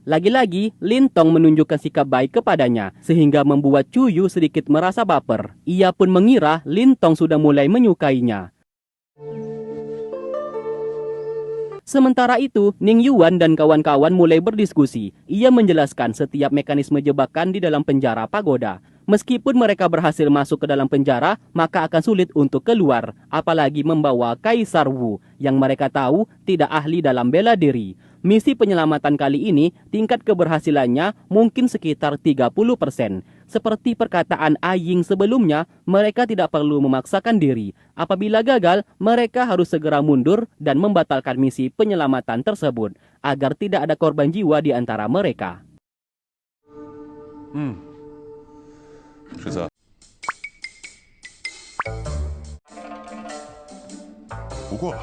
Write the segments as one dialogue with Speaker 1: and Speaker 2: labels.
Speaker 1: Lagi-lagi, Lin Tong menunjukkan sikap baik kepadanya, sehingga membuat Chu Yu sedikit merasa baper. Ia pun mengira Lin Tong sudah mulai menyukainya. Sementara itu, Ning Yuan dan kawan-kawan mulai berdiskusi. Ia menjelaskan setiap mekanisme jebakan di dalam penjara pagoda. Meskipun mereka berhasil masuk ke dalam penjara, maka akan sulit untuk keluar, apalagi membawa Kaisar Wu yang mereka tahu tidak ahli dalam bela diri. Misi penyelamatan kali ini, tingkat keberhasilannya mungkin sekitar 30%. Seperti perkataan Aying sebelumnya, mereka tidak perlu memaksakan diri. Apabila gagal, mereka harus segera mundur dan membatalkan misi penyelamatan tersebut, agar tidak ada korban jiwa di antara mereka.
Speaker 2: 是的。不过，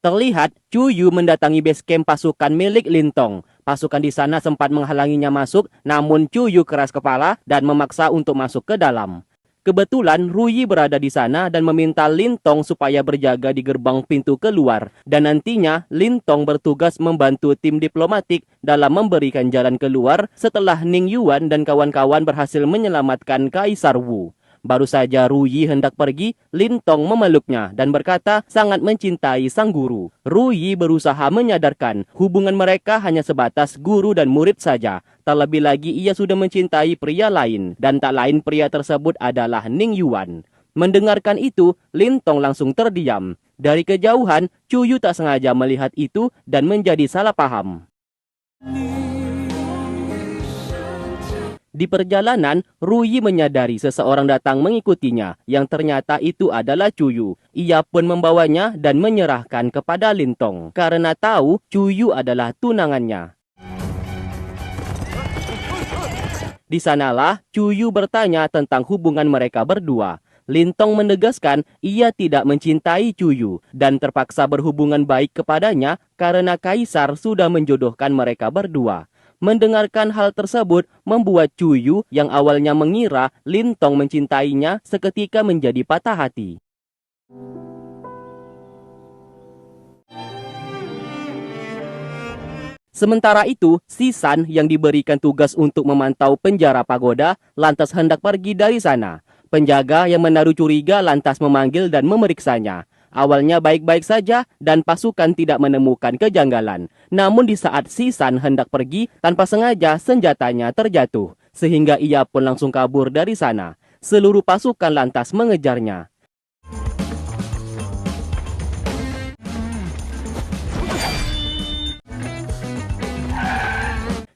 Speaker 1: Terlihat, Chu Yu mendatangi base camp pasukan milik Lin Tong. Pasukan di sana sempat menghalanginya masuk, namun Chu Yu keras kepala dan memaksa untuk masuk ke dalam. Kebetulan Ru Yi berada di sana dan meminta Lin Tong supaya berjaga di gerbang pintu keluar. Dan nantinya Lin Tong bertugas membantu tim diplomatik dalam memberikan jalan keluar setelah Ning Yuan dan kawan-kawan berhasil menyelamatkan Kaisar Wu. Baru saja Ru Yi hendak pergi, Lin Tong memeluknya dan berkata sangat mencintai sang guru. Ru Yi berusaha menyadarkan hubungan mereka hanya sebatas guru dan murid saja. Terlebih lagi ia sudah mencintai pria lain, dan tak lain pria tersebut adalah Ning Yuan. Mendengarkan itu, Lin Tong langsung terdiam. Dari kejauhan, Chu Yu tak sengaja melihat itu dan menjadi salah paham. Di perjalanan, Ru Yi menyadari seseorang datang mengikutinya, yang ternyata itu adalah Chu Yu. Ia pun membawanya dan menyerahkan kepada Lin Tong, karena tahu Chu Yu adalah tunangannya. Di sanalah Chu Yu bertanya tentang hubungan mereka berdua. Lin Tong menegaskan ia tidak mencintai Chu Yu dan terpaksa berhubungan baik kepadanya karena Kaisar sudah menjodohkan mereka berdua. Mendengarkan hal tersebut membuat Chu Yu yang awalnya mengira Lin Tong mencintainya seketika menjadi patah hati. Sementara itu, Si San yang diberikan tugas untuk memantau penjara pagoda lantas hendak pergi dari sana. Penjaga yang menaruh curiga lantas memanggil dan memeriksanya. Awalnya baik-baik saja dan pasukan tidak menemukan kejanggalan. Namun di saat Si San hendak pergi, tanpa sengaja senjatanya terjatuh. Sehingga ia pun langsung kabur dari sana. Seluruh pasukan lantas mengejarnya.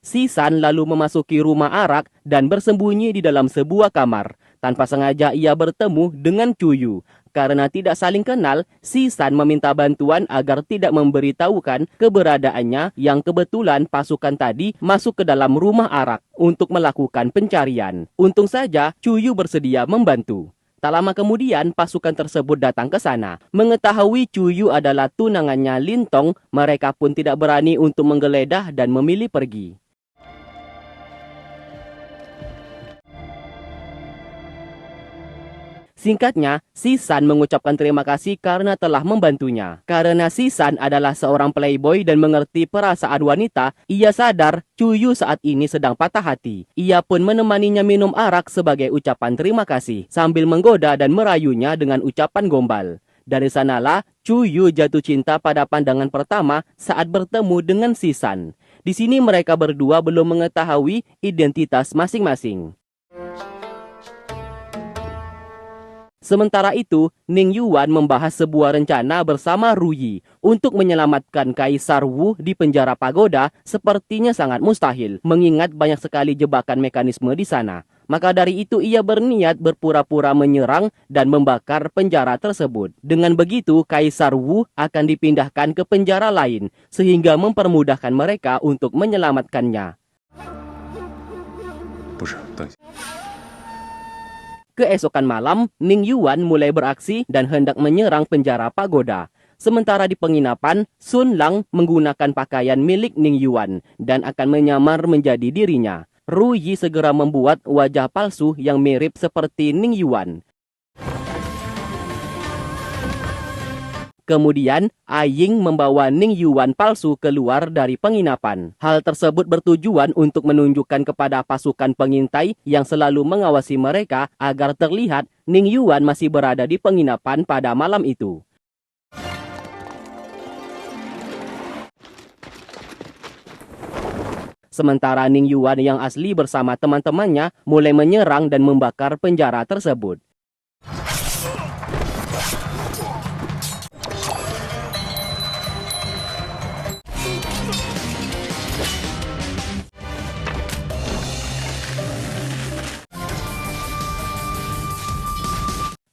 Speaker 1: Si San lalu memasuki rumah arak dan bersembunyi di dalam sebuah kamar. Tanpa sengaja ia bertemu dengan Chu Yu. Karena tidak saling kenal, Si San meminta bantuan agar tidak memberitahukan keberadaannya yang kebetulan pasukan tadi masuk ke dalam rumah arak untuk melakukan pencarian. Untung saja Chu Yu bersedia membantu. Tak lama kemudian pasukan tersebut datang ke sana. Mengetahui Chu Yu adalah tunangannya Lin Tong, mereka pun tidak berani untuk menggeledah dan memilih pergi. Singkatnya, Si San mengucapkan terima kasih karena telah membantunya. Karena Si San adalah seorang playboy dan mengerti perasaan wanita, ia sadar Chu Yu saat ini sedang patah hati. Ia pun menemaninya minum arak sebagai ucapan terima kasih, sambil menggoda dan merayunya dengan ucapan gombal. Dari sanalah, Chu Yu jatuh cinta pada pandangan pertama saat bertemu dengan Si San. Di sini mereka berdua belum mengetahui identitas masing-masing. Sementara itu, Ning Yuan membahas sebuah rencana bersama Ru Yi untuk menyelamatkan Kaisar Wu di penjara pagoda sepertinya sangat mustahil, mengingat banyak sekali jebakan mekanisme di sana. Maka dari itu ia berniat berpura-pura menyerang dan membakar penjara tersebut. Dengan begitu, Kaisar Wu akan dipindahkan ke penjara lain, sehingga mempermudahkan mereka untuk menyelamatkannya. Keesokan malam, Ning Yuan mulai beraksi dan hendak menyerang penjara pagoda. Sementara di penginapan, Sun Lang menggunakan pakaian milik Ning Yuan dan akan menyamar menjadi dirinya. Ruyi segera membuat wajah palsu yang mirip seperti Ning Yuan. Kemudian, Aying membawa Ning Yuan palsu keluar dari penginapan. Hal tersebut bertujuan untuk menunjukkan kepada pasukan pengintai yang selalu mengawasi mereka agar terlihat Ning Yuan masih berada di penginapan pada malam itu. Sementara Ning Yuan yang asli bersama teman-temannya mulai menyerang dan membakar penjara tersebut.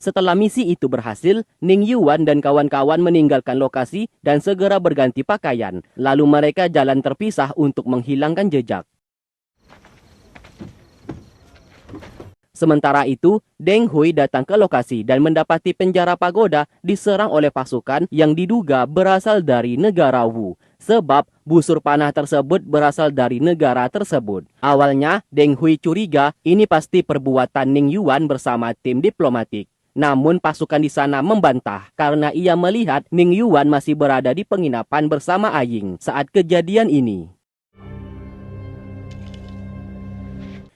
Speaker 1: Setelah misi itu berhasil, Ning Yuan dan kawan-kawan meninggalkan lokasi dan segera berganti pakaian. Lalu mereka jalan terpisah untuk menghilangkan jejak. Sementara itu, Deng Hui datang ke lokasi dan mendapati penjara pagoda diserang oleh pasukan yang diduga berasal dari negara Wu. Sebab busur panah tersebut berasal dari negara tersebut. Awalnya, Deng Hui curiga ini pasti perbuatan Ning Yuan bersama tim diplomatik. Namun pasukan di sana membantah karena ia melihat Ning Yuan masih berada di penginapan bersama Aying saat kejadian ini.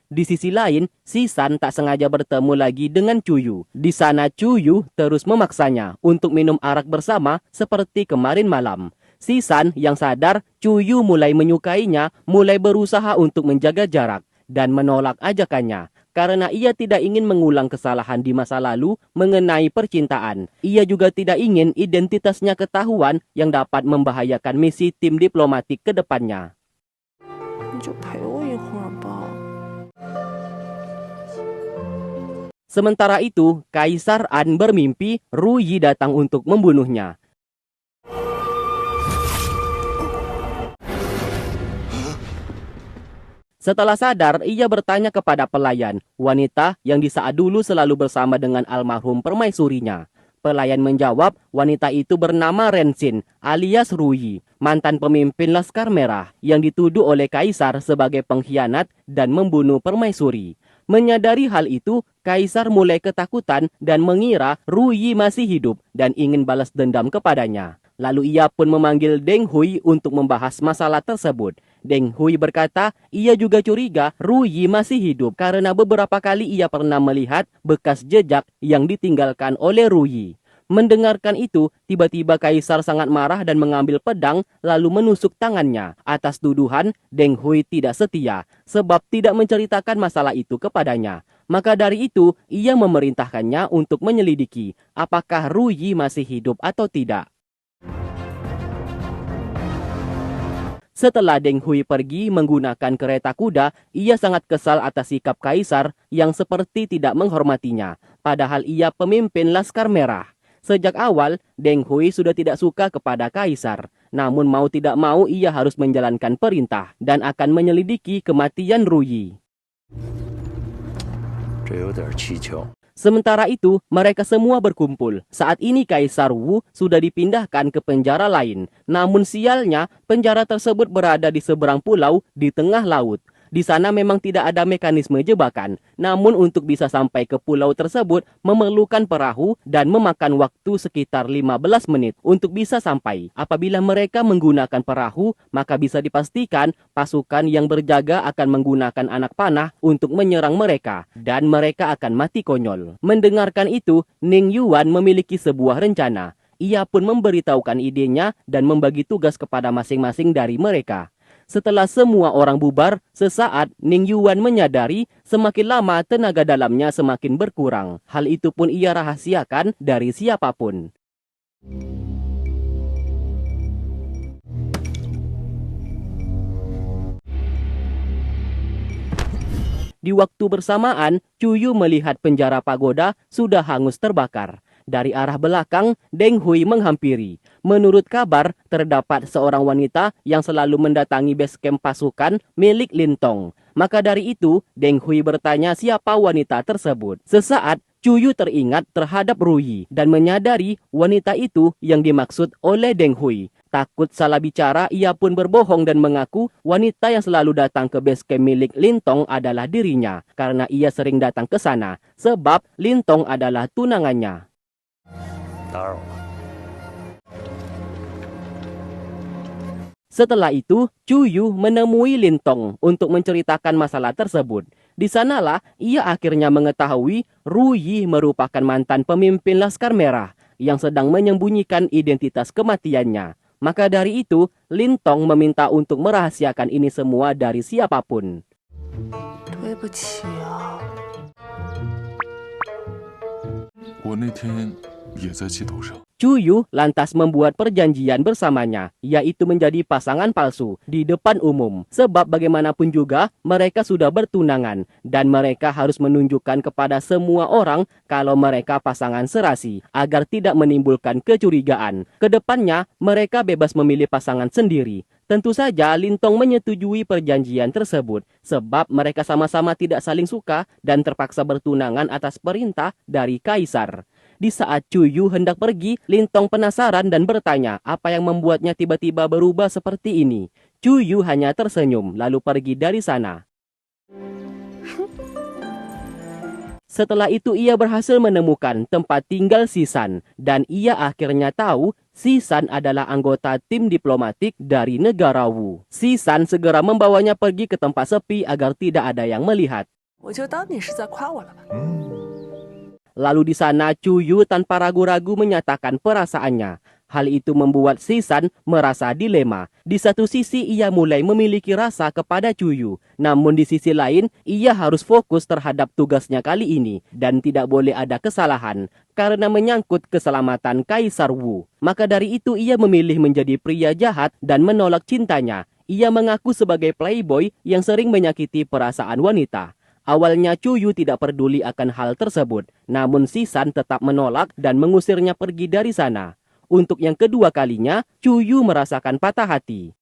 Speaker 1: Di sisi lain, Si San tak sengaja bertemu lagi dengan Cuyu. Di sana Cuyu terus memaksanya untuk minum arak bersama seperti kemarin malam. Si San yang sadar Cuyu mulai menyukainya, mulai berusaha untuk menjaga jarak dan menolak ajakannya. Karena ia tidak ingin mengulang kesalahan di masa lalu mengenai percintaan. Ia juga tidak ingin identitasnya ketahuan yang dapat membahayakan misi tim diplomatik ke depannya. Sementara itu, Kaisar An bermimpi Ruyi datang untuk membunuhnya. Setelah sadar, ia bertanya kepada pelayan, wanita yang di saat dulu selalu bersama dengan almarhum permaisurinya. Pelayan menjawab, wanita itu bernama Rensin, alias Ruyi, mantan pemimpin Laskar Merah yang dituduh oleh Kaisar sebagai pengkhianat dan membunuh permaisuri. Menyadari hal itu, Kaisar mulai ketakutan dan mengira Ruyi masih hidup dan ingin balas dendam kepadanya. Lalu ia pun memanggil Deng Hui untuk membahas masalah tersebut. Deng Hui berkata, ia juga curiga Ruyi masih hidup karena beberapa kali ia pernah melihat bekas jejak yang ditinggalkan oleh Ruyi. Mendengarkan itu, tiba-tiba Kaisar sangat marah dan mengambil pedang lalu menusuk tangannya. Atas tuduhan, Deng Hui tidak setia sebab tidak menceritakan masalah itu kepadanya. Maka dari itu, ia memerintahkannya untuk menyelidiki apakah Ruyi masih hidup atau tidak. Setelah Deng Hui pergi menggunakan kereta kuda, ia sangat kesal atas sikap Kaisar yang seperti tidak menghormatinya, padahal ia pemimpin Laskar Merah. Sejak awal, Deng Hui sudah tidak suka kepada Kaisar. Namun mau tidak mau ia harus menjalankan perintah dan akan menyelidiki kematian Ruyi. Sementara itu, mereka semua berkumpul. Saat ini Kaisar Wu sudah dipindahkan ke penjara lain. Namun sialnya, penjara tersebut berada di seberang pulau di tengah laut. Di sana memang tidak ada mekanisme jebakan. Namun untuk bisa sampai ke pulau tersebut memerlukan perahu dan memakan waktu sekitar 15 menit untuk bisa sampai. Apabila mereka menggunakan perahu, maka bisa dipastikan pasukan yang berjaga akan menggunakan anak panah untuk menyerang mereka dan mereka akan mati konyol. Mendengarkan itu, Ning Yuan memiliki sebuah rencana. Ia pun memberitahukan idenya dan membagi tugas kepada masing-masing dari mereka. Setelah semua orang bubar, sesaat Ning Yuan menyadari semakin lama tenaga dalamnya semakin berkurang. Hal itu pun ia rahasiakan dari siapapun. Di waktu bersamaan, Cuyu melihat penjara pagoda sudah hangus terbakar. Dari arah belakang, Deng Hui menghampiri. Menurut kabar, terdapat seorang wanita yang selalu mendatangi base camp pasukan milik Lintong. Maka dari itu, Deng Hui bertanya siapa wanita tersebut. Sesaat, Cuyu teringat terhadap Ruyi dan menyadari wanita itu yang dimaksud oleh Deng Hui. Takut salah bicara, ia pun berbohong dan mengaku wanita yang selalu datang ke base camp milik Lintong adalah dirinya karena ia sering datang ke sana sebab Lintong adalah tunangannya.
Speaker 2: 打扰了。
Speaker 1: Setelah itu, Chuyu menemui Lintong untuk menceritakan masalah tersebut. Di sanalah ia akhirnya mengetahui Ruyi merupakan mantan pemimpin Laskar Merah yang sedang menyembunyikan identitas kematiannya. Maka dari itu, Lintong meminta untuk merahasiakan ini semua dari siapapun.
Speaker 3: 对不起啊，
Speaker 2: 我那天也在气头上。
Speaker 1: Chuyu lantas membuat perjanjian bersamanya, yaitu menjadi pasangan palsu di depan umum. Sebab bagaimanapun juga mereka sudah bertunangan dan mereka harus menunjukkan kepada semua orang kalau mereka pasangan serasi agar tidak menimbulkan kecurigaan. Kedepannya mereka bebas memilih pasangan sendiri. Tentu saja Lintong menyetujui perjanjian tersebut sebab mereka sama-sama tidak saling suka dan terpaksa bertunangan atas perintah dari kaisar. Di saat Chuyu hendak pergi, Lintong penasaran dan bertanya apa yang membuatnya tiba-tiba berubah seperti ini. Chuyu hanya tersenyum lalu pergi dari sana. Setelah itu ia berhasil menemukan tempat tinggal Sisan dan ia akhirnya tahu Sisan adalah anggota tim diplomatik dari negara Wu. Sisan segera membawanya pergi ke tempat sepi agar tidak ada yang melihat.
Speaker 3: 我就当你是在夸我了吧。
Speaker 1: Lalu di sana Chuyu tanpa ragu-ragu menyatakan perasaannya. Hal itu membuat Sisan merasa dilema. Di satu sisi ia mulai memiliki rasa kepada Chuyu, namun di sisi lain ia harus fokus terhadap tugasnya kali ini dan tidak boleh ada kesalahan karena menyangkut keselamatan Kaisar Wu. Maka dari itu ia memilih menjadi pria jahat dan menolak cintanya. Ia mengaku sebagai playboy yang sering menyakiti perasaan wanita. Awalnya Chuyu tidak peduli akan hal tersebut, namun Sisan tetap menolak dan mengusirnya pergi dari sana. Untuk yang kedua kalinya, Chuyu merasakan patah hati.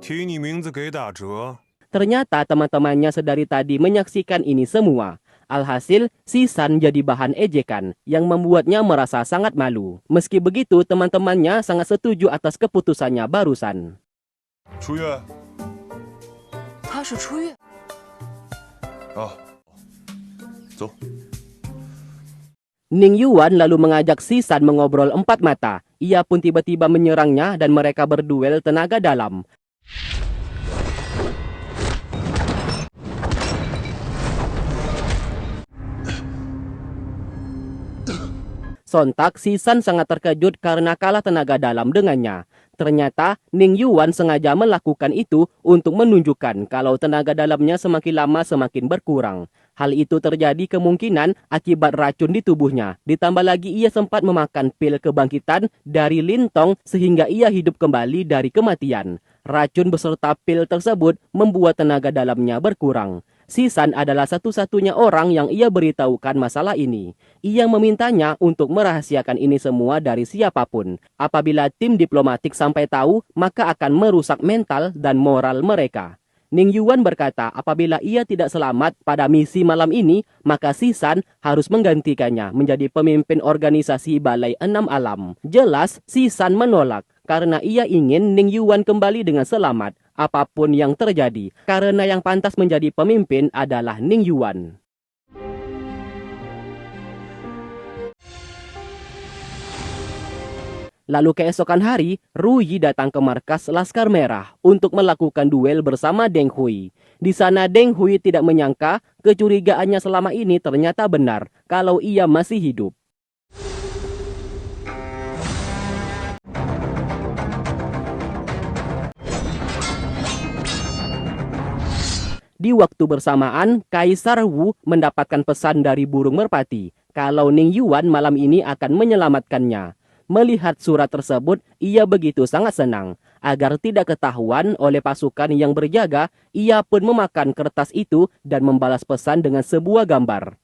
Speaker 4: 提你名字给打折。
Speaker 1: Ternyata teman-temannya sedari tadi menyaksikan ini semua. Alhasil, Sisan jadi bahan ejekan yang membuatnya merasa sangat malu. Meski begitu, teman-temannya sangat setuju atas keputusannya barusan.
Speaker 2: 楚月，
Speaker 3: 他是初月，
Speaker 2: 啊，走。
Speaker 1: Ning Yuan lalu mengajak Sisan mengobrol empat mata. Ia pun tiba-tiba menyerangnya dan mereka berduel tenaga dalam. Sontak, Sisan sangat terkejut karena kalah tenaga dalam dengannya. Ternyata, Ning Yuan sengaja melakukan itu untuk menunjukkan kalau tenaga dalamnya semakin lama semakin berkurang. Hal itu terjadi kemungkinan akibat racun di tubuhnya. Ditambah lagi ia sempat memakan pil kebangkitan dari Lintong sehingga ia hidup kembali dari kematian. Racun beserta pil tersebut membuat tenaga dalamnya berkurang. Sisan adalah satu-satunya orang yang ia beritahukan masalah ini. Ia memintanya untuk merahasiakan ini semua dari siapapun. Apabila tim diplomatik sampai tahu, maka akan merusak mental dan moral mereka. Ning Yuan berkata apabila ia tidak selamat pada misi malam ini, maka Sisan harus menggantikannya menjadi pemimpin organisasi Balai Enam Alam. Jelas, Sisan menolak karena ia ingin Ning Yuan kembali dengan selamat. Apapun yang terjadi, karena yang pantas menjadi pemimpin adalah Ning Yuan. Lalu keesokan hari, Ruyi datang ke markas Laskar Merah untuk melakukan duel bersama Deng Hui. Di sana Deng Hui tidak menyangka kecurigaannya selama ini ternyata benar kalau ia masih hidup. Di waktu bersamaan, Kaisar Wu mendapatkan pesan dari burung merpati kalau Ning Yuan malam ini akan menyelamatkannya. Melihat surat tersebut, ia begitu sangat senang. Agar tidak ketahuan oleh pasukan yang berjaga, ia pun memakan kertas itu dan membalas pesan dengan sebuah gambar.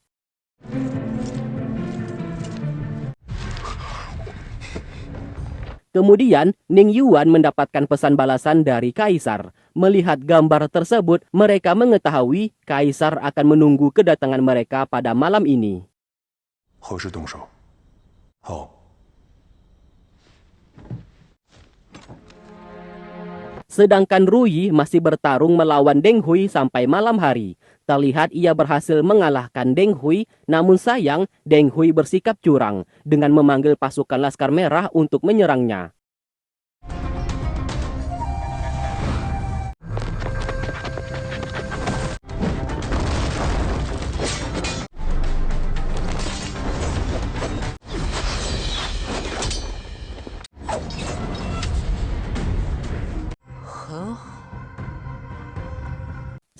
Speaker 1: Kemudian, Ning Yuan mendapatkan pesan balasan dari Kaisar. Melihat gambar tersebut, mereka mengetahui Kaisar akan menunggu kedatangan mereka pada malam ini.
Speaker 4: 何时动手？好，
Speaker 1: Sedangkan Ruyi masih bertarung melawan Deng Hui sampai malam hari. Terlihat ia berhasil mengalahkan Deng Hui, namun sayang Deng Hui bersikap curang dengan memanggil pasukan Laskar Merah untuk menyerangnya.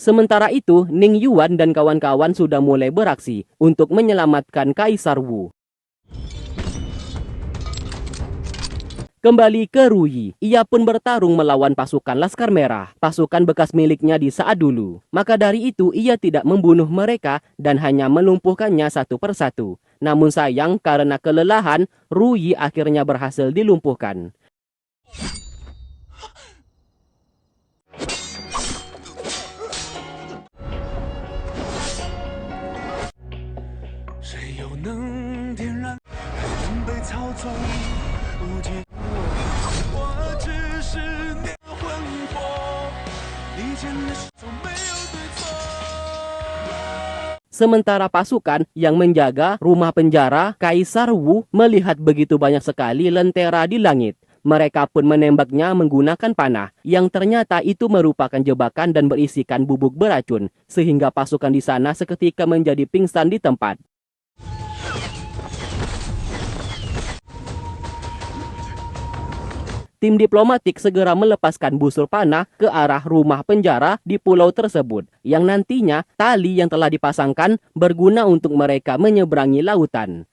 Speaker 1: Sementara itu, Ning Yuan dan kawan-kawan sudah mulai beraksi untuk menyelamatkan Kaisar Wu. Kembali ke Ruyi, ia pun bertarung melawan pasukan Laskar Merah, pasukan bekas miliknya di saat dulu. Maka dari itu, ia tidak membunuh mereka dan hanya melumpuhkannya satu persatu. Namun sayang, karena kelelahan, Ruyi akhirnya berhasil dilumpuhkan. Sementara pasukan yang menjaga rumah penjara Kaisar Wu melihat begitu banyak sekali lentera di langit. Mereka pun menembaknya menggunakan panah, yang ternyata itu merupakan jebakan dan berisikan bubuk beracun, sehingga pasukan di sana seketika menjadi pingsan di tempat. Tim diplomatik segera melepaskan busur panah ke arah rumah penjara di pulau tersebut, yang nantinya tali yang telah dipasangkan berguna untuk mereka menyeberangi lautan.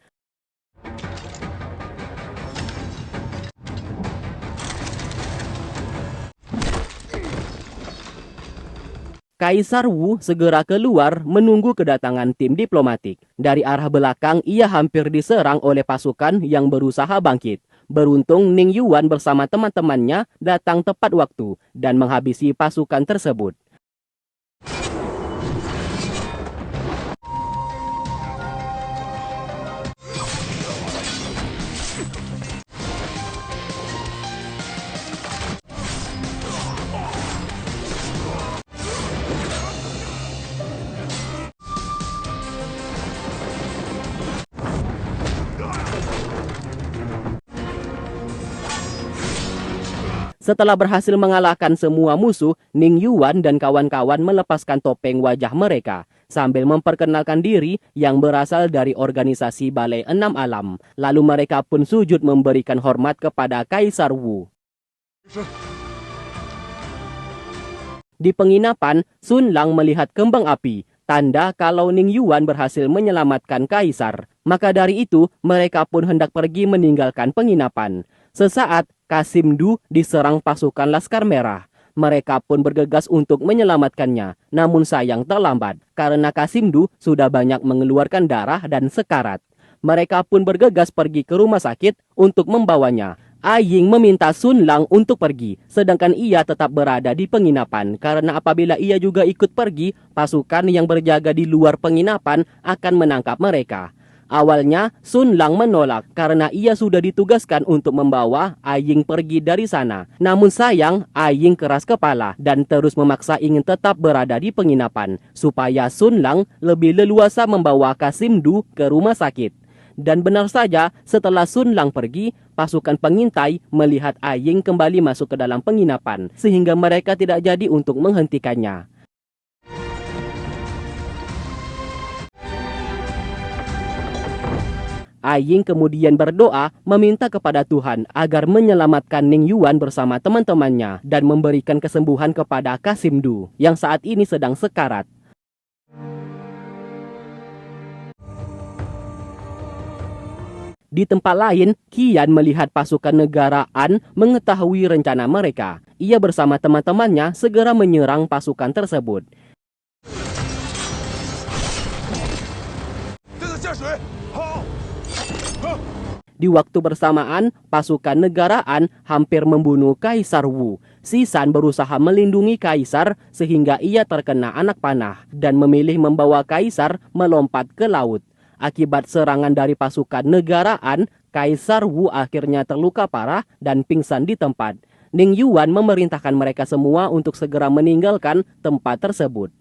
Speaker 1: Kaisar Wu segera keluar menunggu kedatangan tim diplomatik. Dari arah belakang, ia hampir diserang oleh pasukan yang berusaha bangkit. Beruntung Ning Yuan bersama teman-temannya datang tepat waktu dan menghabisi pasukan tersebut. Setelah berhasil mengalahkan semua musuh, Ning Yuan dan kawan-kawan melepaskan topeng wajah mereka sambil memperkenalkan diri yang berasal dari organisasi Balai Enam Alam. Lalu mereka pun sujud memberikan hormat kepada Kaisar Wu. Di penginapan, Sun Lang melihat kembang api, tanda kalau Ning Yuan berhasil menyelamatkan Kaisar. Maka dari itu, mereka pun hendak pergi meninggalkan penginapan. Sesaat, Kasim Du diserang pasukan Laskar Merah. Mereka pun bergegas untuk menyelamatkannya. Namun sayang terlambat, karena Kasim Du sudah banyak mengeluarkan darah dan sekarat. Mereka pun bergegas pergi ke rumah sakit untuk membawanya. Aying meminta Sun Lang untuk pergi, sedangkan ia tetap berada di penginapan. Karena apabila ia juga ikut pergi, pasukan yang berjaga di luar penginapan akan menangkap mereka. Awalnya, Sun Lang menolak karena ia sudah ditugaskan untuk membawa Aying pergi dari sana. Namun sayang, Aying keras kepala dan terus memaksa ingin tetap berada di penginapan, supaya Sun Lang lebih leluasa membawa Kasim Du ke rumah sakit. Dan benar saja, setelah Sun Lang pergi, pasukan pengintai melihat Aying kembali masuk ke dalam penginapan, sehingga mereka tidak jadi untuk menghentikannya. Aying kemudian berdoa meminta kepada Tuhan agar menyelamatkan Ning Yuan bersama teman-temannya dan memberikan kesembuhan kepada Kasim Du yang saat ini sedang sekarat. Di tempat lain, Qian melihat pasukan negara An mengetahui rencana mereka. Ia bersama teman-temannya segera menyerang pasukan tersebut. Di waktu bersamaan, pasukan negara An hampir membunuh Kaisar Wu. Si San berusaha melindungi Kaisar sehingga ia terkena anak panah dan memilih membawa Kaisar melompat ke laut. Akibat serangan dari pasukan negara An, Kaisar Wu akhirnya terluka parah dan pingsan di tempat. Ning Yuan memerintahkan mereka semua untuk segera meninggalkan tempat tersebut.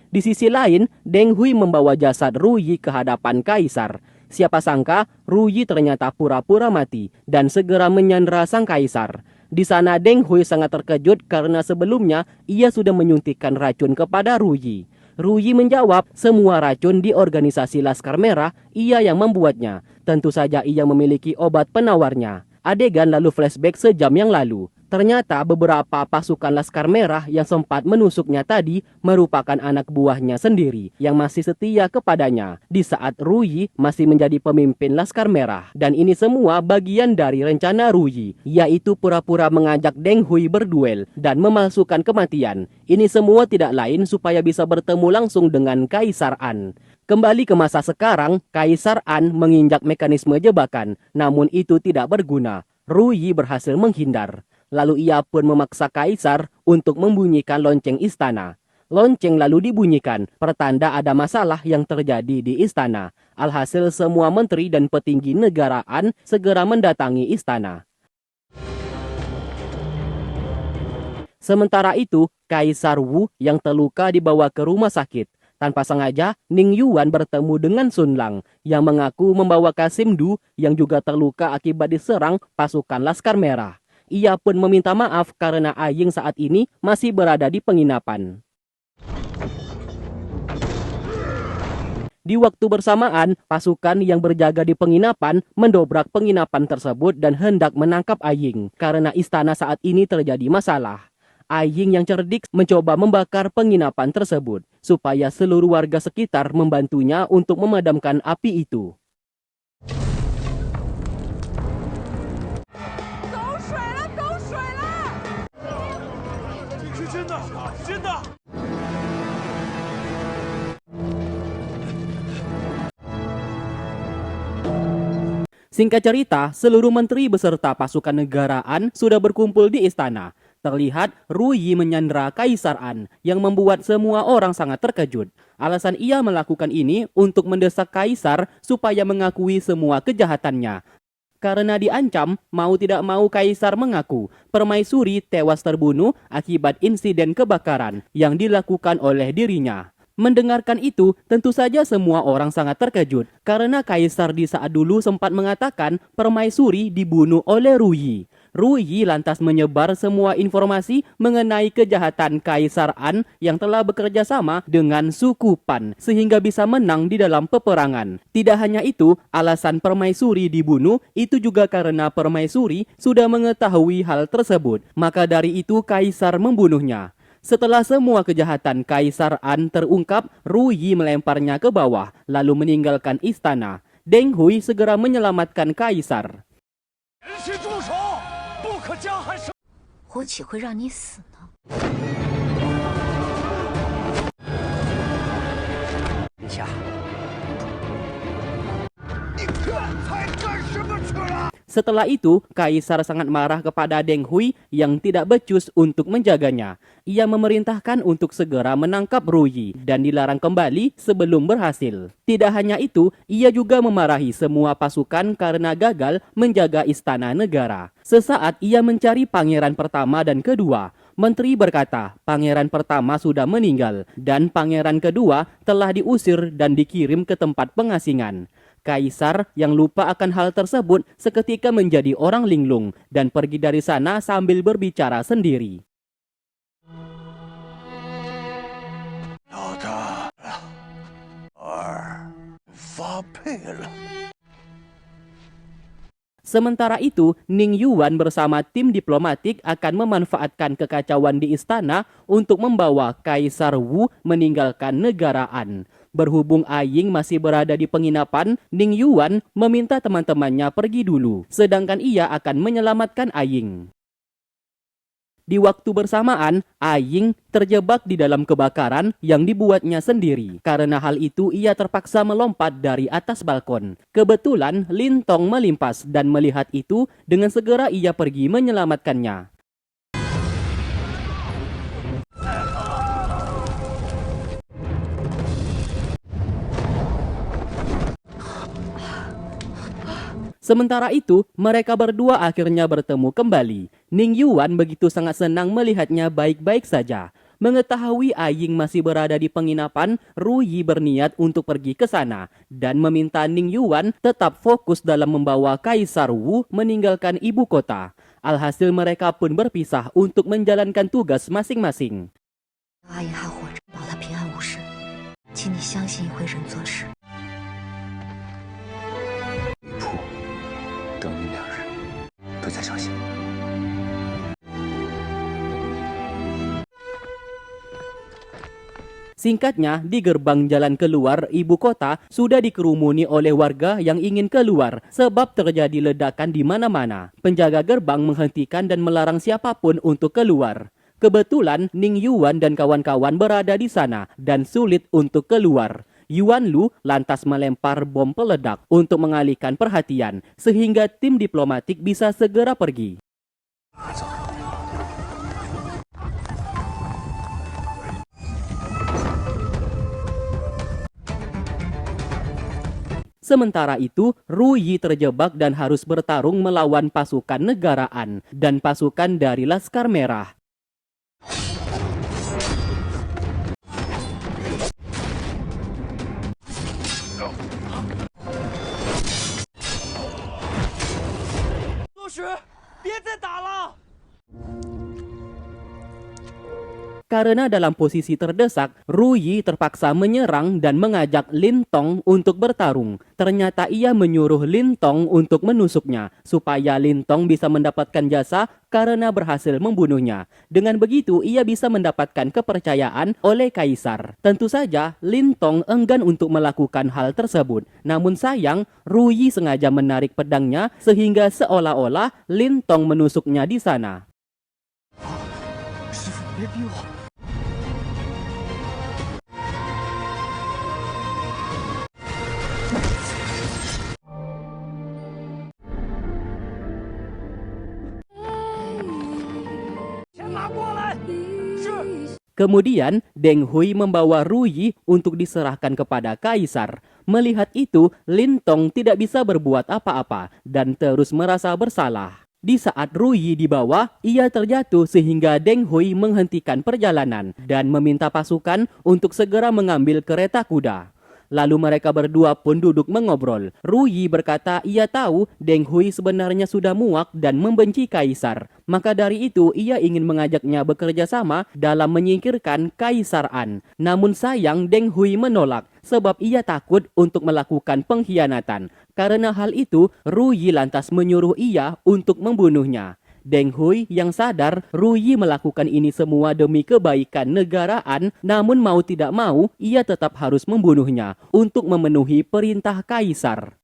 Speaker 1: Di sisi lain, Deng Hui membawa jasad Ru Yi ke hadapan kaisar. Siapa sangka Ru Yi ternyata pura-pura mati dan segera menyandera sang kaisar. Di sana Deng Hui sangat terkejut karena sebelumnya ia sudah menyuntikkan racun kepada Ru Yi. Ru Yi menjawab, semua racun di organisasi Laskar Merah ia yang membuatnya. Tentu saja ia memiliki obat penawarnya. Adegan lalu flashback sejam yang lalu. Ternyata beberapa pasukan Laskar Merah yang sempat menusuknya tadi merupakan anak buahnya sendiri yang masih setia kepadanya di saat Ru Yi masih menjadi pemimpin Laskar Merah. Dan ini semua bagian dari rencana Ru Yi, yaitu pura-pura mengajak Deng Hui berduel dan memalsukan kematian. Ini semua tidak lain supaya bisa bertemu langsung dengan Kaisar An. Kembali ke masa sekarang, Kaisar An menginjak mekanisme jebakan, namun itu tidak berguna. Ru Yi berhasil menghindar. Lalu ia pun memaksa kaisar untuk membunyikan lonceng istana. Lonceng lalu dibunyikan, pertanda ada masalah yang terjadi di istana. Alhasil semua menteri dan petinggi negaraan segera mendatangi istana. Sementara itu, Kaisar Wu yang terluka dibawa ke rumah sakit. Tanpa sengaja, Ning Yuan bertemu dengan Sun Lang yang mengaku membawa Kasim Du yang juga terluka akibat diserang pasukan Laskar Merah. Ia pun meminta maaf karena Aying saat ini masih berada di penginapan. Di waktu bersamaan, pasukan yang berjaga di penginapan mendobrak penginapan tersebut dan hendak menangkap Aying karena istana saat ini terjadi masalah. Aying yang cerdik mencoba membakar penginapan tersebut supaya seluruh warga sekitar membantunya untuk memadamkan api itu. Singkat cerita, seluruh menteri beserta pasukan negaraan sudah berkumpul di istana. Terlihat Ru Yi menyandera Kaisar An yang membuat semua orang sangat terkejut. Alasan ia melakukan ini untuk mendesak Kaisar supaya mengakui semua kejahatannya. Karena diancam, mau tidak mau Kaisar mengaku permaisuri tewas terbunuh akibat insiden kebakaran yang dilakukan oleh dirinya. Mendengarkan itu, tentu saja semua orang sangat terkejut karena Kaisar di saat dulu sempat mengatakan permaisuri dibunuh oleh Ru Yi. Ru Yi lantas menyebar semua informasi mengenai kejahatan Kaisar An yang telah bekerja sama dengan suku Pan sehingga bisa menang di dalam peperangan. Tidak hanya itu, alasan permaisuri dibunuh itu juga karena permaisuri sudah mengetahui hal tersebut. Maka dari itu Kaisar membunuhnya. Setelah semua kejahatan Kaisar An terungkap, Ru Yi melemparnya ke bawah lalu meninggalkan istana. Deng Hui segera menyelamatkan Kaisar.
Speaker 5: 我岂会让你死呢？
Speaker 6: 陛下，你这才干什么去了？
Speaker 1: Setelah itu, Kaisar sangat marah kepada Deng Hui yang tidak becus untuk menjaganya. Ia memerintahkan untuk segera menangkap Ru Yi dan dilarang kembali sebelum berhasil. Tidak hanya itu, ia juga memarahi semua pasukan karena gagal menjaga istana negara. Sesaat ia mencari pangeran pertama dan kedua. Menteri berkata, pangeran pertama sudah meninggal dan pangeran kedua telah diusir dan dikirim ke tempat pengasingan. Kaisar yang lupa akan hal tersebut seketika menjadi orang linglung dan pergi dari sana sambil berbicara sendiri.
Speaker 6: 老大，发配了。
Speaker 1: Sementara itu, Ning Yuan bersama tim diplomatik akan memanfaatkan kekacauan di istana untuk membawa Kaisar Wu meninggalkan negaraan. Berhubung Aying masih berada di penginapan, Ning Yuan meminta teman-temannya pergi dulu, sedangkan ia akan menyelamatkan Aying. Di waktu bersamaan, Aying terjebak di dalam kebakaran yang dibuatnya sendiri. Karena hal itu, ia terpaksa melompat dari atas balkon. Kebetulan, Lin Tong melimpas dan melihat itu, dengan segera ia pergi menyelamatkannya. Sementara itu, mereka berdua akhirnya bertemu kembali. Ning Yuan begitu sangat senang melihatnya baik-baik saja. Mengetahui Aying masih berada di penginapan, Ru Yi berniat untuk pergi ke sana dan meminta Ning Yuan tetap fokus dalam membawa Kaisar Wu meninggalkan ibu kota. Alhasil mereka pun berpisah untuk menjalankan tugas masing-masing.
Speaker 5: 阿姨还活着，保她平安无事，请你相信你会人做事。
Speaker 6: 女仆，等你2日，不再伤心。
Speaker 1: Singkatnya, di gerbang jalan keluar ibu kota sudah dikerumuni oleh warga yang ingin keluar sebab terjadi ledakan di mana-mana. Penjaga gerbang menghentikan dan melarang siapapun untuk keluar. Kebetulan Ning Yuan dan kawan-kawan berada di sana dan sulit untuk keluar. Yuan Lu lantas melempar bom peledak untuk mengalihkan perhatian sehingga tim diplomatik bisa segera pergi. Sementara itu, Ru Yi terjebak dan harus bertarung melawan pasukan negaraan dan pasukan dari Laskar Merah. Karena dalam posisi terdesak, Ru Yi terpaksa menyerang dan mengajak Lin Tong untuk bertarung. Ternyata ia menyuruh Lin Tong untuk menusuknya, supaya Lin Tong bisa mendapatkan jasa karena berhasil membunuhnya. Dengan begitu, ia bisa mendapatkan kepercayaan oleh Kaisar. Tentu saja, Lin Tong enggan untuk melakukan hal tersebut. Namun sayang, Ru Yi sengaja menarik pedangnya sehingga seolah-olah Lin Tong menusuknya di sana.
Speaker 6: 师傅，别逼我！
Speaker 1: Kemudian, Deng Hui membawa Ru Yi untuk diserahkan kepada Kaisar. Melihat itu, Lin Tong tidak bisa berbuat apa-apa dan terus merasa bersalah. Di saat Ru Yi dibawa, ia terjatuh sehingga Deng Hui menghentikan perjalanan dan meminta pasukan untuk segera mengambil kereta kuda. Lalu mereka berdua pun duduk mengobrol. Ru Yi berkata ia tahu Deng Hui sebenarnya sudah muak dan membenci Kaisar. Maka dari itu ia ingin mengajaknya bekerja sama dalam menyingkirkan Kaisar An. Namun sayang Deng Hui menolak sebab ia takut untuk melakukan pengkhianatan. Karena hal itu, Ru Yi lantas menyuruh ia untuk membunuhnya. Deng Hui yang sadar Ru Yi melakukan ini semua demi kebaikan negaraan, namun mau tidak mau ia tetap harus membunuhnya untuk memenuhi perintah Kaisar.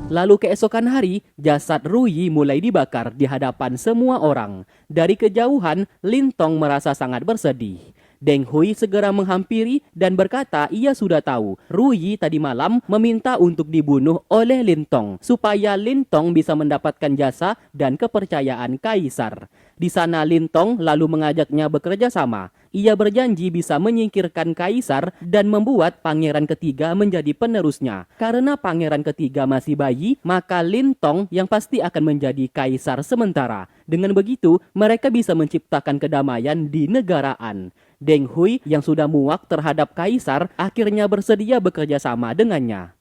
Speaker 1: Lalu keesokan hari, jasad Ru Yi mulai dibakar di hadapan semua orang. Dari kejauhan, Lin Tong merasa sangat bersedih. Deng Hui segera menghampiri dan berkata ia sudah tahu Ru Yi tadi malam meminta untuk dibunuh oleh Lin Tong supaya Lin Tong bisa mendapatkan jasa dan kepercayaan Kaisar. Di sana Lin Tong lalu mengajaknya bekerja sama. Ia berjanji bisa menyingkirkan Kaisar dan membuat pangeran ketiga menjadi penerusnya. Karena pangeran ketiga masih bayi, maka Lin Tong yang pasti akan menjadi Kaisar sementara. Dengan begitu, mereka bisa menciptakan kedamaian di negaraan. Deng Hui yang sudah muak terhadap Kaisar akhirnya bersedia bekerja sama dengannya.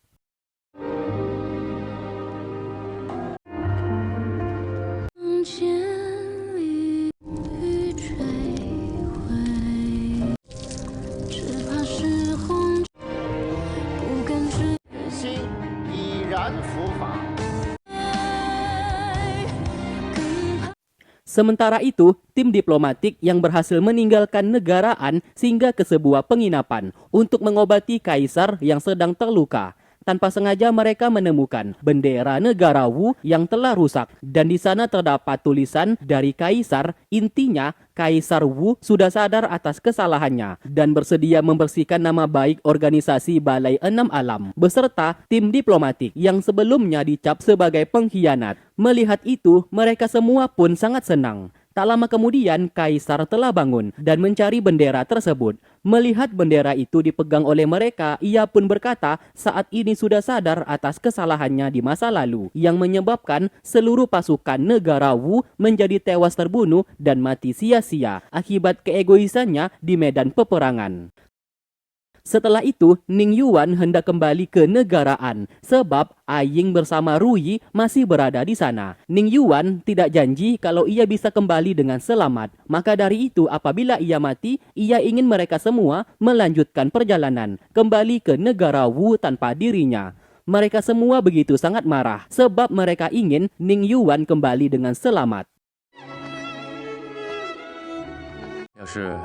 Speaker 1: Sementara itu, tim diplomatik yang berhasil meninggalkan negaraan singgah ke sebuah penginapan untuk mengobati Kaisar yang sedang terluka. Tanpa sengaja mereka menemukan bendera negara Wu yang telah rusak dan di sana terdapat tulisan dari Kaisar. Intinya, Kaisar Wu sudah sadar atas kesalahannya dan bersedia membersihkan nama baik organisasi Balai Enam Alam beserta tim diplomatik yang sebelumnya dicap sebagai pengkhianat. Melihat itu, mereka semua pun sangat senang. Tak lama kemudian, Kaisar telah bangun dan mencari bendera tersebut. Melihat bendera itu dipegang oleh mereka, ia pun berkata saat ini sudah sadar atas kesalahannya di masa lalu yang menyebabkan seluruh pasukan negara Wu menjadi tewas terbunuh dan mati sia-sia akibat keegoisannya di medan peperangan. Setelah itu, Ning Yuan hendak kembali ke negara An sebab Aying bersama Ru Yi masih berada di sana. Ning Yuan tidak janji kalau ia bisa kembali dengan selamat. Maka dari itu, apabila ia mati, ia ingin mereka semua melanjutkan perjalanan kembali ke negara Wu tanpa dirinya. Mereka semua begitu sangat marah sebab mereka ingin Ning Yuan kembali dengan selamat.
Speaker 6: 要是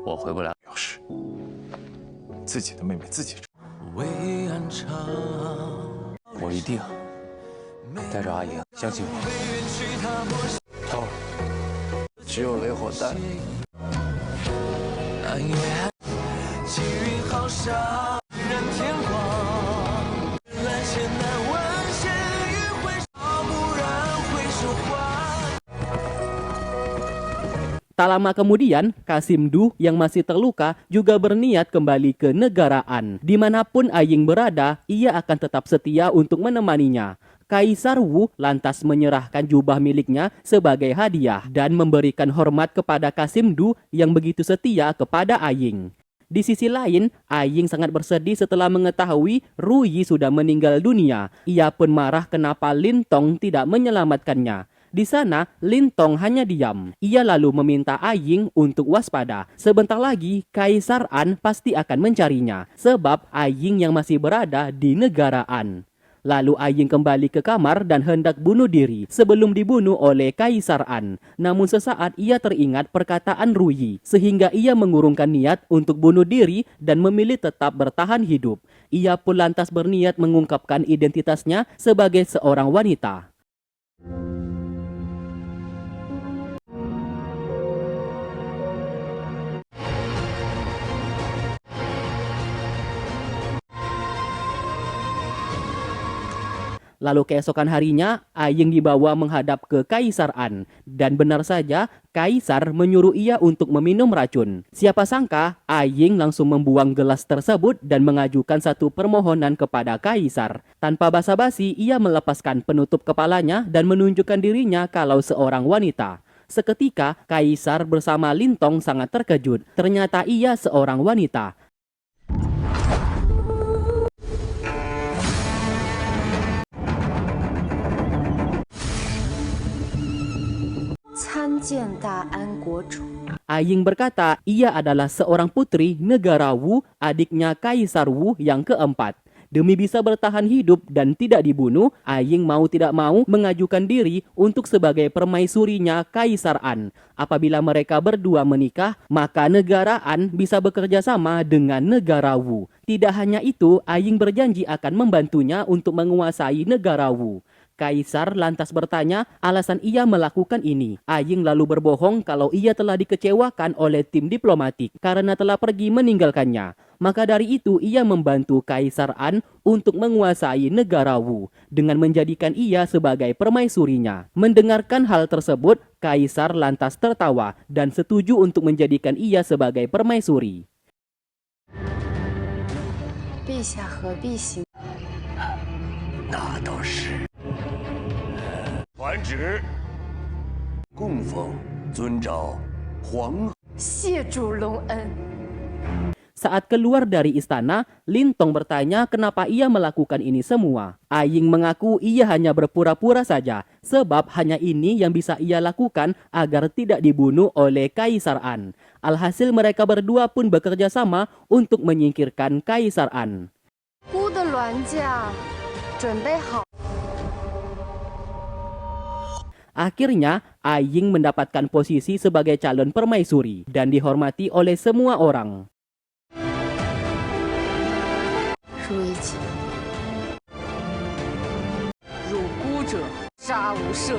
Speaker 6: 我回不来，
Speaker 2: 要是自己的妹妹自己找，
Speaker 6: 我一定带着阿莹，相信我。头儿，只有雷火带。
Speaker 1: Tak lama kemudian, Kasim Du yang masih terluka juga berniat kembali ke negara An. Dimanapun Aying berada, ia akan tetap setia untuk menemaninya. Kaisar Wu lantas menyerahkan jubah miliknya sebagai hadiah dan memberikan hormat kepada Kasim Du yang begitu setia kepada Aying. Di sisi lain, Aying sangat bersedih setelah mengetahui Ru Yi sudah meninggal dunia. Ia pun marah kenapa Lin Tong tidak menyelamatkannya. Di sana, Lin Tong hanya diam. Ia lalu meminta Aying untuk waspada. Sebentar lagi, Kaisar An pasti akan mencarinya, sebab Aying yang masih berada di negara An. Lalu Aying kembali ke kamar dan hendak bunuh diri sebelum dibunuh oleh Kaisar An. Namun sesaat ia teringat perkataan Ru Yi, sehingga ia mengurungkan niat untuk bunuh diri dan memilih tetap bertahan hidup. Ia pun lantas berniat mengungkapkan identitasnya sebagai seorang wanita. Lalu keesokan harinya, Aying dibawa menghadap ke Kaisar An. Dan benar saja, Kaisar menyuruh ia untuk meminum racun. Siapa sangka, Aying langsung membuang gelas tersebut dan mengajukan satu permohonan kepada Kaisar. Tanpa basa-basi, ia melepaskan penutup kepalanya dan menunjukkan dirinya kalau seorang wanita. Seketika, Kaisar bersama Lin Tong sangat terkejut. Ternyata ia seorang wanita.
Speaker 5: 参见大安国主。
Speaker 1: Aying berkata ia adalah seorang putri negara Wu, adiknya Kaisar Wu yang keempat. Demi bisa bertahan hidup dan tidak dibunuh, Aying mau tidak mau mengajukan diri untuk sebagai permaisurinya Kaisar An. Apabila mereka berdua menikah, maka negara An bisa bekerja sama dengan negara Wu. Tidak hanya itu, Aying berjanji akan membantunya untuk menguasai negara Wu. Kaisar lantas bertanya alasan ia melakukan ini. Aying lalu berbohong kalau ia telah dikecewakan oleh tim diplomatik karena telah pergi meninggalkannya. Maka dari itu ia membantu Kaisar An untuk menguasai negara Wu dengan menjadikan ia sebagai permaisurinya. Mendengarkan hal tersebut, Kaisar lantas tertawa dan setuju untuk menjadikan ia sebagai permaisuri.
Speaker 5: 陛下何必行？
Speaker 6: 那倒是。传旨，供奉遵照皇。
Speaker 5: 谢主隆恩。
Speaker 1: Saat keluar dari istana, Lin Tong bertanya kenapa ia melakukan ini semua. Aying mengaku ia hanya berpura-pura saja, sebab hanya ini yang bisa ia lakukan agar tidak dibunuh oleh Kaisar An. Alhasil mereka berdua pun bekerja sama untuk menyingkirkan Kaisar An.
Speaker 5: 孤的銮驾准备好。
Speaker 1: Akhirnya, Aying mendapatkan posisi sebagai calon permaisuri dan dihormati oleh semua orang.
Speaker 5: 如意姐，辱孤者杀无赦。